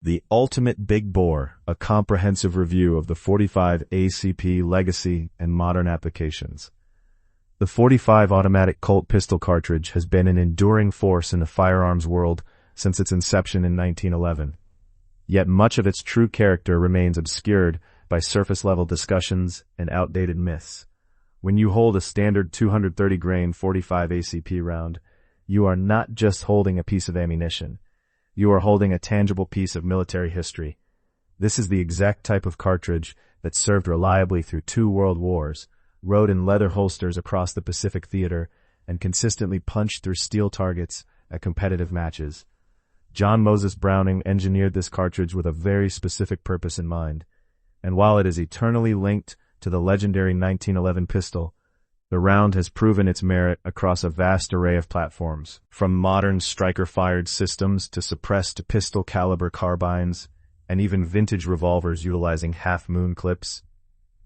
The Ultimate Big Bore, a comprehensive review of the 45 ACP legacy and modern applications. The 45 Automatic Colt Pistol cartridge has been an enduring force in the firearms world since its inception in 1911. Yet much of its true character remains obscured by surface-level discussions and outdated myths. When you hold a standard 230-grain 45 ACP round, you are not just holding a piece of ammunition. You are holding a tangible piece of military history. This is the exact type of cartridge that served reliably through 2 world wars, rode in leather holsters across the Pacific theater, and consistently punched through steel targets at competitive matches. John Moses Browning engineered this cartridge with a very specific purpose in mind, and while it is eternally linked to the legendary 1911 pistol, the round has proven its merit across a vast array of platforms, from modern striker-fired systems to suppressed pistol-caliber carbines, and even vintage revolvers utilizing half-moon clips.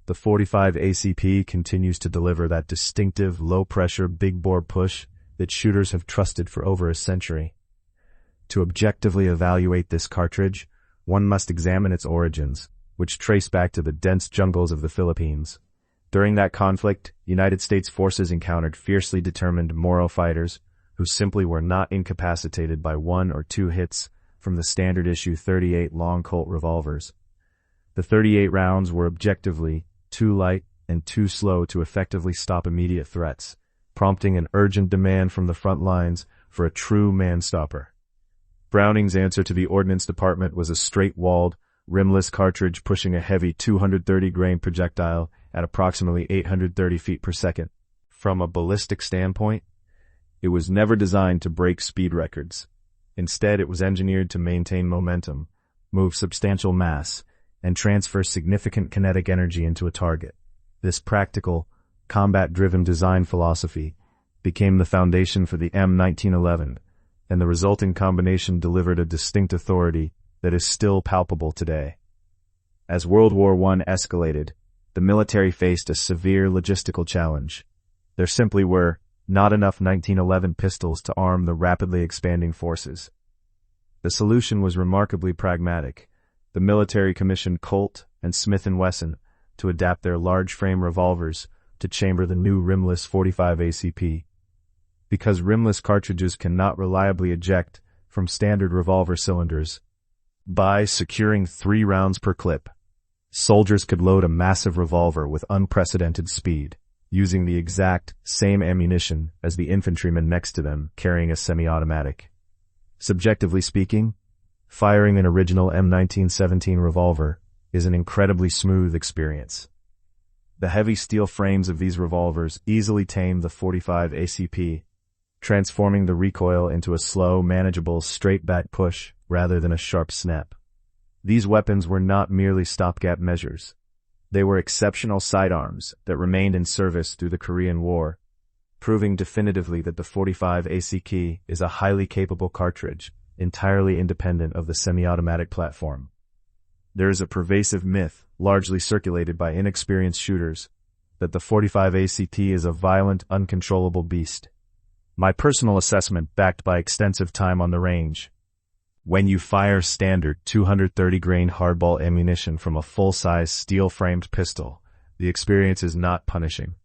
The 45 ACP continues to deliver that distinctive, low-pressure, big-bore push that shooters have trusted for over a century. To objectively evaluate this cartridge, one must examine its origins, which trace back to the dense jungles of the Philippines. During that conflict, United States forces encountered fiercely determined Moro fighters who simply were not incapacitated by 1 or 2 hits from the standard issue 38 long Colt revolvers. The 38 rounds were objectively too light and too slow to effectively stop immediate threats, prompting an urgent demand from the front lines for a true man-stopper. Browning's answer to the Ordnance Department was a straight-walled, rimless cartridge pushing a heavy 230-grain projectile at approximately 830 feet per second. From a ballistic standpoint, it was never designed to break speed records. Instead, it was engineered to maintain momentum, move substantial mass, and transfer significant kinetic energy into a target. This practical, combat-driven design philosophy became the foundation for the M1911, and the resulting combination delivered a distinct authority that is still palpable today. As World War I escalated, the military faced a severe logistical challenge. There simply were not enough 1911 pistols to arm the rapidly expanding forces. The solution was remarkably pragmatic. The military commissioned Colt and Smith & Wesson to adapt their large-frame revolvers to chamber the new rimless 45 ACP. Because rimless cartridges cannot reliably eject from standard revolver cylinders, by securing 3 rounds per clip, soldiers could load a massive revolver with unprecedented speed, using the exact same ammunition as the infantryman next to them carrying a semi-automatic. Subjectively speaking, firing an original M1917 revolver is an incredibly smooth experience. The heavy steel frames of these revolvers easily tame the 45 ACP, transforming the recoil into a slow, manageable, straight-back push rather than a sharp snap. These weapons were not merely stopgap measures. They were exceptional sidearms that remained in service through the Korean War, proving definitively that the 45 ACP is a highly capable cartridge, entirely independent of the semi-automatic platform. There is a pervasive myth, largely circulated by inexperienced shooters, that the 45 ACP is a violent, uncontrollable beast. My personal assessment, backed by extensive time on the range: when you fire standard 230-grain hardball ammunition from a full-size steel-framed pistol, the experience is not punishing.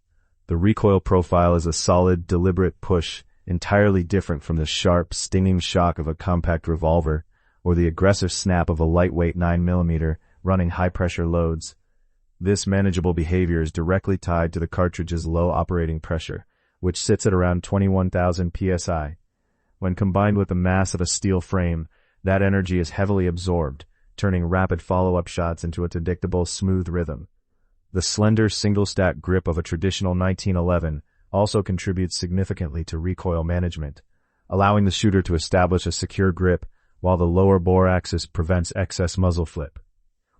The recoil profile is a solid, deliberate push, entirely different from the sharp, stinging shock of a compact revolver or the aggressive snap of a lightweight 9mm running high-pressure loads. This manageable behavior is directly tied to the cartridge's low operating pressure, which sits at around 21,000 psi. When combined with the mass of a steel frame, that energy is heavily absorbed, turning rapid follow-up shots into a predictable, smooth rhythm. The slender single-stack grip of a traditional 1911 also contributes significantly to recoil management, allowing the shooter to establish a secure grip while the lower bore axis prevents excess muzzle flip.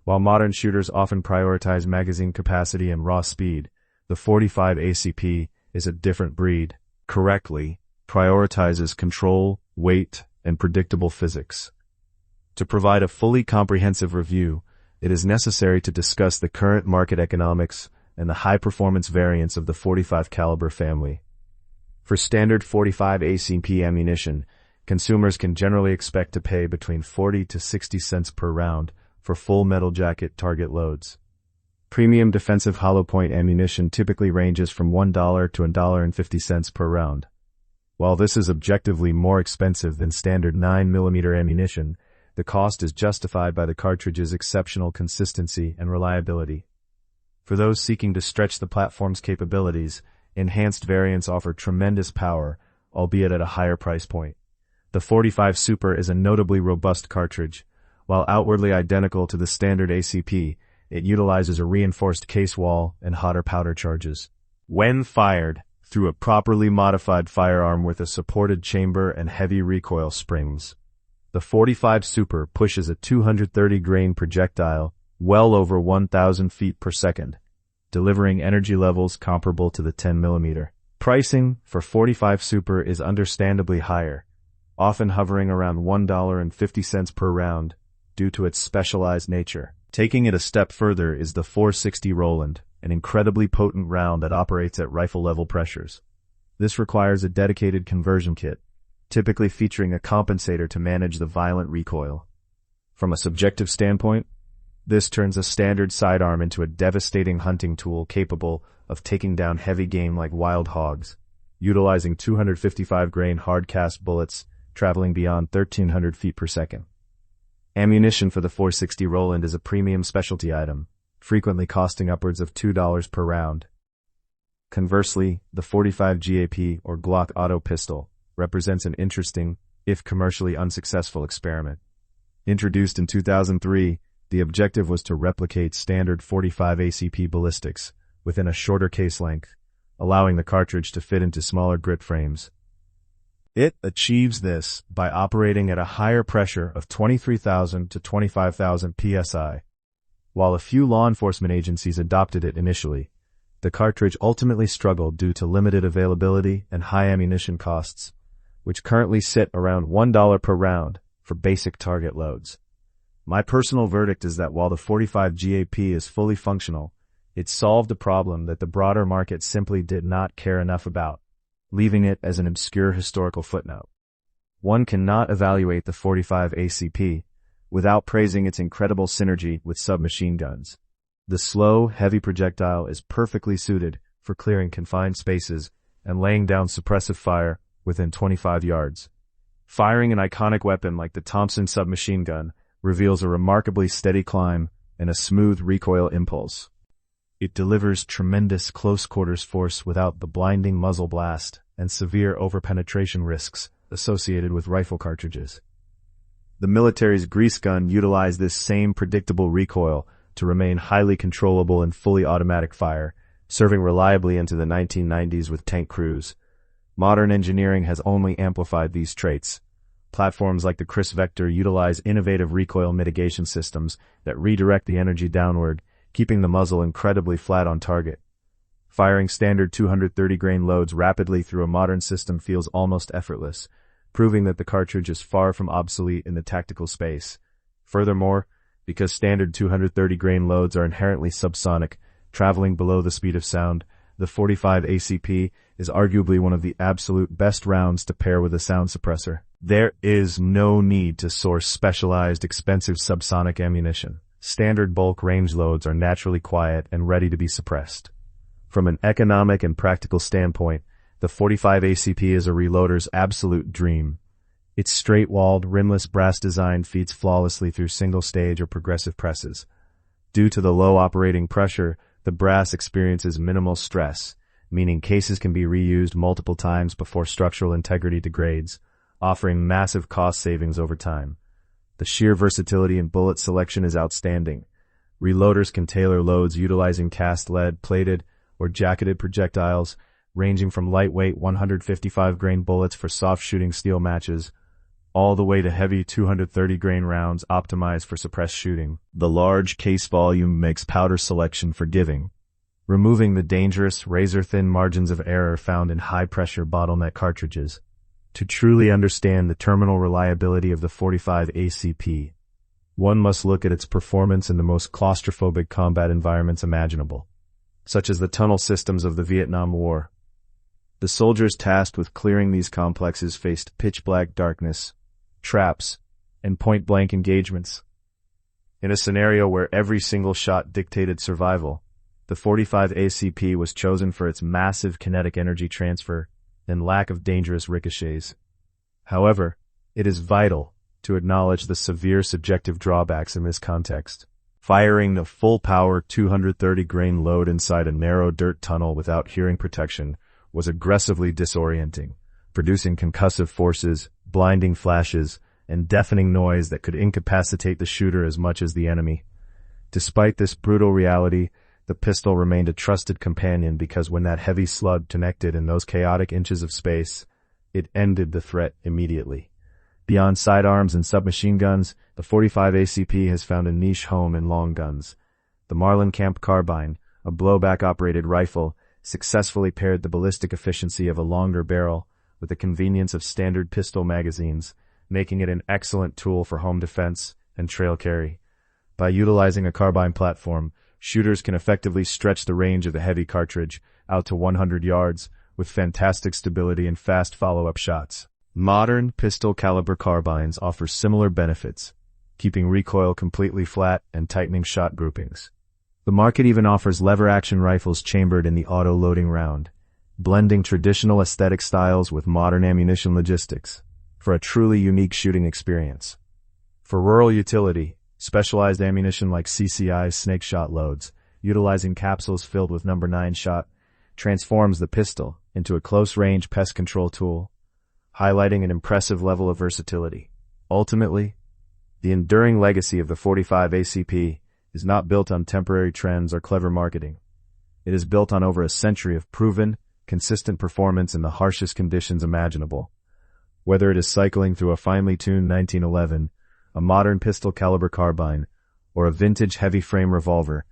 While modern shooters often prioritize magazine capacity and raw speed, the 45 ACP is a different breed. Correctly prioritizes control, weight, and predictable physics. To provide a fully comprehensive review, it is necessary to discuss the current market economics and the high-performance variants of the 45 caliber family. For standard 45 ACP ammunition, consumers can generally expect to pay between 40 to 60 cents per round for full metal jacket target loads. Premium defensive hollow point ammunition typically ranges from $1 to $1.50 per round. While this is objectively more expensive than standard 9mm ammunition, the cost is justified by the cartridge's exceptional consistency and reliability. For those seeking to stretch the platform's capabilities, enhanced variants offer tremendous power, albeit at a higher price point. The 45 Super is a notably robust cartridge. While outwardly identical to the standard ACP, it utilizes a reinforced case wall and hotter powder charges. When fired through a properly modified firearm with a supported chamber and heavy recoil springs, the 45 Super pushes a 230-grain projectile well over 1,000 feet per second, delivering energy levels comparable to the 10mm. Pricing for 45 Super is understandably higher, often hovering around $1.50 per round due to its specialized nature. Taking it a step further is the 460 Rowland, an incredibly potent round that operates at rifle-level pressures. This requires a dedicated conversion kit, typically featuring a compensator to manage the violent recoil. From a subjective standpoint, this turns a standard sidearm into a devastating hunting tool capable of taking down heavy game like wild hogs, utilizing 255-grain hard-cast bullets traveling beyond 1,300 feet per second. Ammunition for the 460 Rowland is a premium specialty item, frequently costing upwards of $2 per round. Conversely, the 45 GAP or Glock auto pistol represents an interesting, if commercially unsuccessful, experiment. Introduced in 2003, the objective was to replicate standard 45 ACP ballistics within a shorter case length, allowing the cartridge to fit into smaller grit frames. It achieves this by operating at a higher pressure of 23,000 to 25,000 psi. While a few law enforcement agencies adopted it initially, the cartridge ultimately struggled due to limited availability and high ammunition costs, which currently sit around $1 per round for basic target loads. My personal verdict is that while the 45 GAP is fully functional, it solved a problem that the broader market simply did not care enough about, leaving it as an obscure historical footnote. One cannot evaluate the 45 ACP without praising its incredible synergy with submachine guns. The slow, heavy projectile is perfectly suited for clearing confined spaces and laying down suppressive fire within 25 yards. Firing an iconic weapon like the Thompson submachine gun reveals a remarkably steady climb and a smooth recoil impulse. It delivers tremendous close-quarters force without the blinding muzzle blast and severe overpenetration risks associated with rifle cartridges. The military's grease gun utilized this same predictable recoil to remain highly controllable in fully automatic fire, serving reliably into the 1990s with tank crews. Modern engineering has only amplified these traits. Platforms like the KRISS Vector utilize innovative recoil mitigation systems that redirect the energy downward, keeping the muzzle incredibly flat on target. Firing standard 230-grain loads rapidly through a modern system feels almost effortless, proving that the cartridge is far from obsolete in the tactical space. Furthermore, because standard 230-grain loads are inherently subsonic, traveling below the speed of sound, the 45 ACP is arguably one of the absolute best rounds to pair with a sound suppressor. There is no need to source specialized, expensive subsonic ammunition. Standard bulk range loads are naturally quiet and ready to be suppressed. From an economic and practical standpoint, the 45 ACP is a reloader's absolute dream. Its straight-walled, rimless brass design feeds flawlessly through single-stage or progressive presses. Due to the low operating pressure, the brass experiences minimal stress, meaning cases can be reused multiple times before structural integrity degrades, offering massive cost savings over time. The sheer versatility in bullet selection is outstanding. Reloaders can tailor loads utilizing cast lead, plated, or jacketed projectiles, ranging from lightweight 155-grain bullets for soft-shooting steel matches, all the way to heavy 230-grain rounds optimized for suppressed shooting. The large case volume makes powder selection forgiving, removing the dangerous, razor-thin margins of error found in high-pressure bottleneck cartridges. To truly understand the terminal reliability of the 45 ACP, one must look at its performance in the most claustrophobic combat environments imaginable, such as the tunnel systems of the Vietnam War. The soldiers tasked with clearing these complexes faced pitch-black darkness, traps, and point-blank engagements. In a scenario where every single shot dictated survival, the 45 ACP was chosen for its massive kinetic energy transfer and lack of dangerous ricochets. However, it is vital to acknowledge the severe subjective drawbacks in this context. Firing the full-power 230-grain load inside a narrow dirt tunnel without hearing protection was aggressively disorienting, producing concussive forces, blinding flashes, and deafening noise that could incapacitate the shooter as much as the enemy. Despite this brutal reality, the pistol remained a trusted companion because when that heavy slug connected in those chaotic inches of space, it ended the threat immediately. Beyond sidearms and submachine guns, the 45 ACP has found a niche home in long guns. The Marlin Camp Carbine, a blowback-operated rifle, successfully paired the ballistic efficiency of a longer barrel with the convenience of standard pistol magazines, making it an excellent tool for home defense and trail carry. By utilizing a carbine platform, shooters can effectively stretch the range of the heavy cartridge out to 100 yards with fantastic stability and fast follow-up shots. Modern pistol caliber carbines offer similar benefits, keeping recoil completely flat and tightening shot groupings. The market even offers lever-action rifles chambered in the auto-loading round, blending traditional aesthetic styles with modern ammunition logistics for a truly unique shooting experience. For rural utility, specialized ammunition like CCI's snake shot loads, utilizing capsules filled with number 9 shot, transforms the pistol into a close-range pest control tool, highlighting an impressive level of versatility. Ultimately, the enduring legacy of the 45 ACP is not built on temporary trends or clever marketing. It is built on over a century of proven, consistent performance in the harshest conditions imaginable. Whether it is cycling through a finely tuned 1911, a modern pistol caliber carbine, or a vintage heavy frame revolver,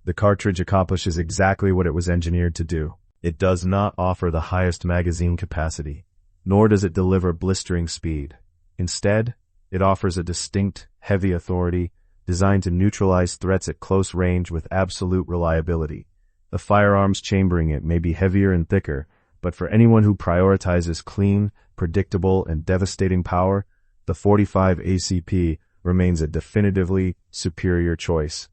the cartridge accomplishes exactly what it was engineered to do. It does not offer the highest magazine capacity, nor does it deliver blistering speed. Instead, it offers a distinct, heavy authority designed to neutralize threats at close range with absolute reliability. The firearms chambering it may be heavier and thicker, but for anyone who prioritizes clean, predictable, and devastating power, the 45 ACP remains a definitively superior choice.